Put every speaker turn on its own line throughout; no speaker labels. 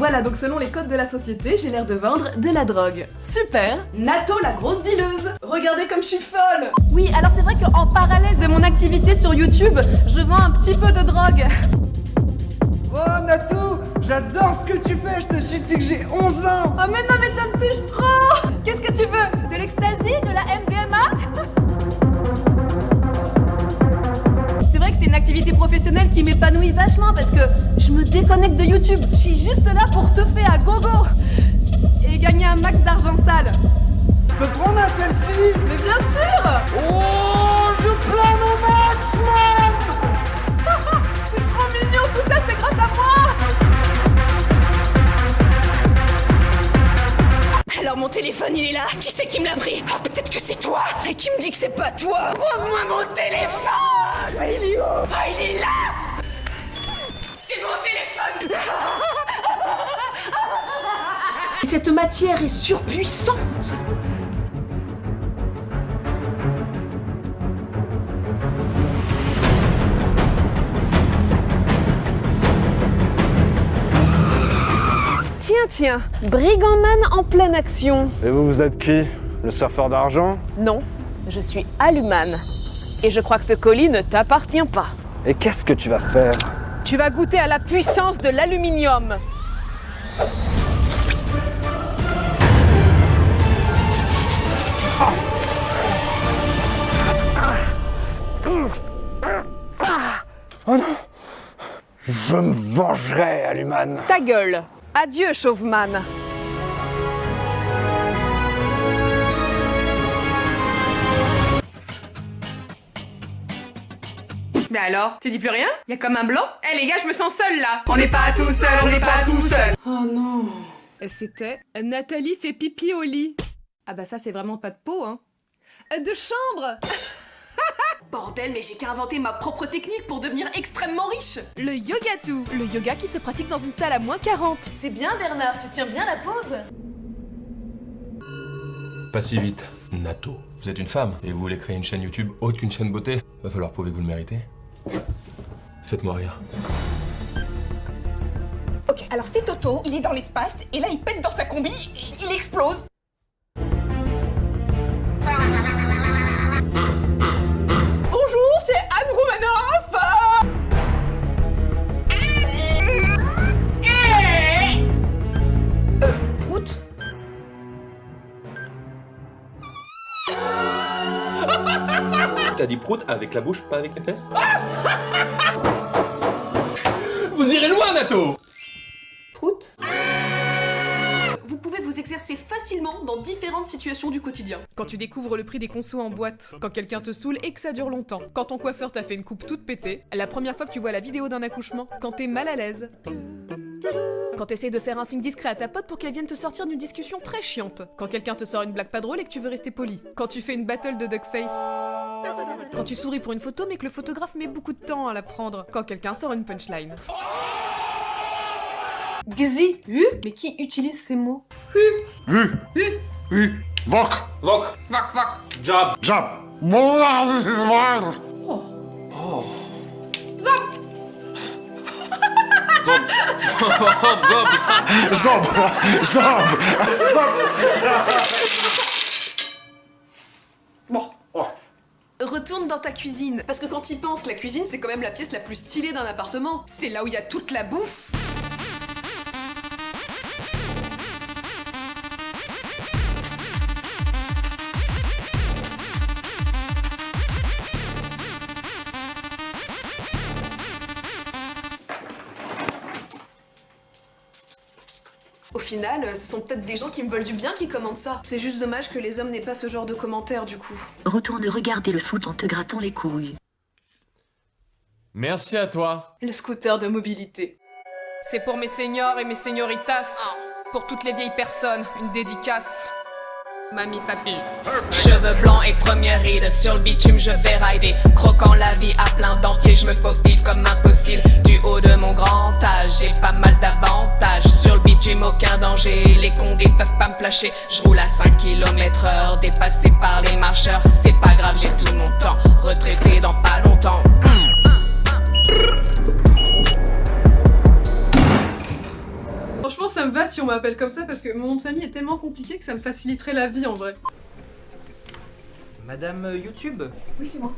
Voilà, donc selon les codes de la société, j'ai l'air de vendre de la drogue. Super! Nato la grosse dealeuse! Regardez comme je suis folle! Oui, alors c'est vrai qu'en parallèle de mon activité sur YouTube, je vends un petit peu de drogue.
Oh Nato, j'adore ce que tu fais, je te suis depuis que j'ai 11 ans.
Oh mais non, mais ça me touche trop! Qu'est-ce que tu veux? De l'ecstasy? De la MDMA? C'est vrai que c'est une activité professionnelle qui m'épanouit vachement parce que je me déconnecte de YouTube. Je suis juste là pour teuffer à gogo et gagner un max d'argent sale.
Je peux prendre un selfie?
Mais bien sûr!
Oh, je plane au max, man.
C'est trop mignon, tout ça c'est grâce à moi!
Alors mon téléphone il est là, qui c'est qui me l'a pris? Ah peut-être que c'est toi! Et qui me dit que c'est pas toi? Rends-moi mon téléphone! Ah, il est où? Ah il est là! C'est mon téléphone!
Cette matière est surpuissante! Tiens, Brigandman en pleine action.
Et vous êtes qui? Le surfeur d'argent?
Non, je suis Aluman. Et je crois que ce colis ne t'appartient pas.
Et qu'est-ce que tu vas faire?
Tu vas goûter à la puissance de l'aluminium.
Oh non! Je me vengerai, Aluman.
Ta gueule. Adieu, Chauveman.
Mais alors, tu dis plus rien? Y a comme un blanc? Eh les gars, je me sens seule là! On n'est pas tout seul, on n'est pas tout seul!
Oh non. C'était Nathalie fait pipi au lit. Ah bah ça c'est vraiment pas de peau, hein. De chambre.
Bordel, mais j'ai qu'à inventer ma propre technique pour devenir extrêmement riche!
Le yoga-tout. Le yoga qui se pratique dans une salle à moins 40.
C'est bien Bernard, tu tiens bien la pose!
Pas si vite. Nato. Vous êtes une femme et vous voulez créer une chaîne YouTube autre qu'une chaîne beauté? Va falloir prouver que vous le méritez. Faites-moi rire.
Ok, alors c'est Toto, il est dans l'espace, et là il pète dans sa combi, et il explose! Bonjour, c'est Anne Roumanoff! Prout?
T'as dit prout avec la bouche, pas avec les fesses? Vous irez loin, Nato!
Prout? Vous pouvez vous exercer facilement dans différentes situations du quotidien.
Quand tu découvres le prix des consos en boîte, quand quelqu'un te saoule et que ça dure longtemps, quand ton coiffeur t'a fait une coupe toute pétée, la première fois que tu vois la vidéo d'un accouchement, quand t'es mal à l'aise, quand t'essayes de faire un signe discret à ta pote pour qu'elle vienne te sortir d'une discussion très chiante, quand quelqu'un te sort une blague pas drôle et que tu veux rester poli, quand tu fais une battle de duckface, quand tu souris pour une photo mais que le photographe met beaucoup de temps à la prendre, quand quelqu'un sort une punchline.
Gzi, mais qui utilise ces mots?
Vok.
Vok, vok.
Job!
Job. Zob. Zob.
Bon. Retourne dans ta cuisine. Parce que quand y penses, la cuisine, c'est quand même la pièce la plus stylée d'un appartement. C'est là où il y a toute la bouffe. Au final, ce sont peut-être des gens qui me veulent du bien qui commentent ça. C'est juste dommage que les hommes n'aient pas ce genre de commentaires du coup.
Retourne regarder le foot en te grattant les couilles.
Merci à toi.
Le scooter de mobilité.
C'est pour mes seniors et mes senioritas, pour toutes les vieilles personnes, une dédicace. Mamie, papy.
Cheveux blancs et première ride, sur le bitume je vais rider. Croquant la vie à plein dentier, je me faufile comme un fossile. Du haut de mon grand âge, j'ai pas mal d'avantages. Sur le bitume aucun danger, les condés peuvent pas me flasher. Je roule à 5 km/h, dépassé par les marcheurs. C'est pas grave, j'ai tout mon temps, retraité dans pas longtemps.
Franchement, ça m'appelle comme ça parce que mon nom de famille est tellement compliqué que ça me faciliterait la vie en vrai.
Madame YouTube
Oui, c'est moi.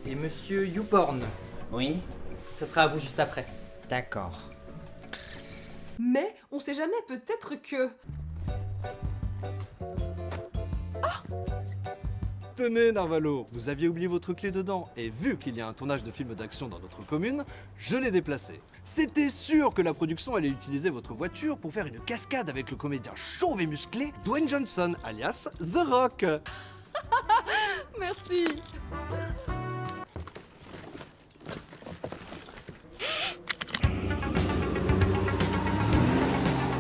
et Monsieur YouPorn.
Oui.
Ça sera à vous juste après.
D'accord.
Mais on sait jamais, peut-être que...
Tenez Narvalo, vous aviez oublié votre clé dedans, et vu qu'il y a un tournage de film d'action dans notre commune, je l'ai déplacé. C'était sûr que la production allait utiliser votre voiture pour faire une cascade avec le comédien chauve et musclé Dwayne Johnson, alias The Rock.
Merci.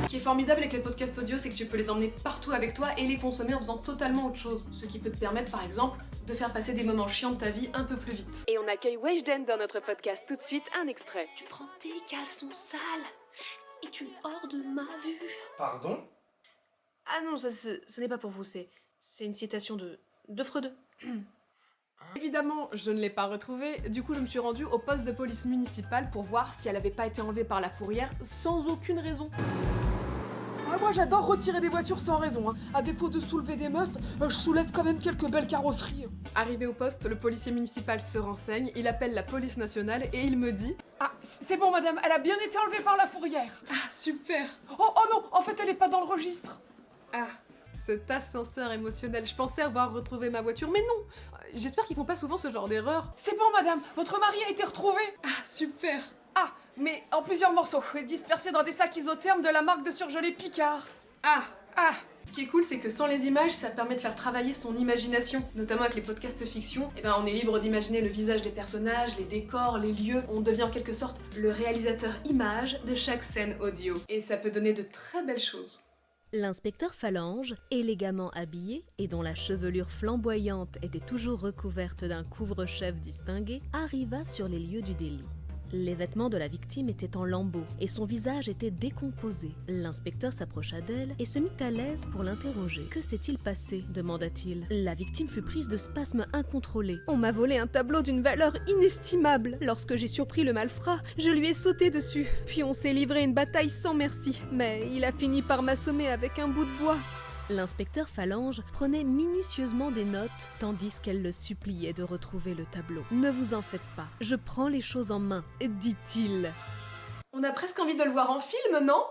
Ce qui est formidable avec les podcasts audio, c'est que tu peux les emmener partout avec toi et les consommer en faisant totalement autre chose. Ce qui peut te permettre, par exemple, de faire passer des moments chiants de ta vie un peu plus vite.
Et on accueille Weshden dans notre podcast. Tout de suite, un extrait.
Tu prends tes caleçons sales et tu es hors de ma vue.
Pardon?
Ah non, ce n'est pas pour vous, c'est une citation de Freud. Évidemment, je ne l'ai pas retrouvée, du coup je me suis rendue au poste de police municipale pour voir si elle avait pas été enlevée par la fourrière sans aucune raison. Ah, moi j'adore retirer des voitures sans raison, hein. À défaut de soulever des meufs, je soulève quand même quelques belles carrosseries. Arrivé au poste, le policier municipal se renseigne, il appelle la police nationale et il me dit « Ah, c'est bon madame, elle a bien été enlevée par la fourrière !» Ah, super. Oh non, en fait elle est pas dans le registre. Ah, cet ascenseur émotionnel, je pensais avoir retrouvé ma voiture, mais non. J'espère qu'ils font pas souvent ce genre d'erreur. C'est bon madame, votre mari a été retrouvé. Ah, super. Ah, mais en plusieurs morceaux, dispersés dans des sacs isothermes de la marque de surgelé Picard. Ah. Ce qui est cool, c'est que sans les images, ça permet de faire travailler son imagination. Notamment avec les podcasts fiction, on est libre d'imaginer le visage des personnages, les décors, les lieux. On devient en quelque sorte le réalisateur image de chaque scène audio. Et ça peut donner de très belles choses.
L'inspecteur Phalange, élégamment habillé et dont la chevelure flamboyante était toujours recouverte d'un couvre-chef distingué, arriva sur les lieux du délit. Les vêtements de la victime étaient en lambeaux et son visage était décomposé. L'inspecteur s'approcha d'elle et se mit à l'aise pour l'interroger. « Que s'est-il passé ?» demanda-t-il. La victime fut prise de spasmes incontrôlés. « On m'a volé un tableau d'une valeur inestimable. Lorsque j'ai surpris le malfrat, je lui ai sauté dessus. Puis on s'est livré une bataille sans merci. Mais il a fini par m'assommer avec un bout de bois. » L'inspecteur Phalange prenait minutieusement des notes tandis qu'elle le suppliait de retrouver le tableau. « Ne vous en faites pas, je prends les choses en main, dit-il. »
On a presque envie de le voir en film, non ?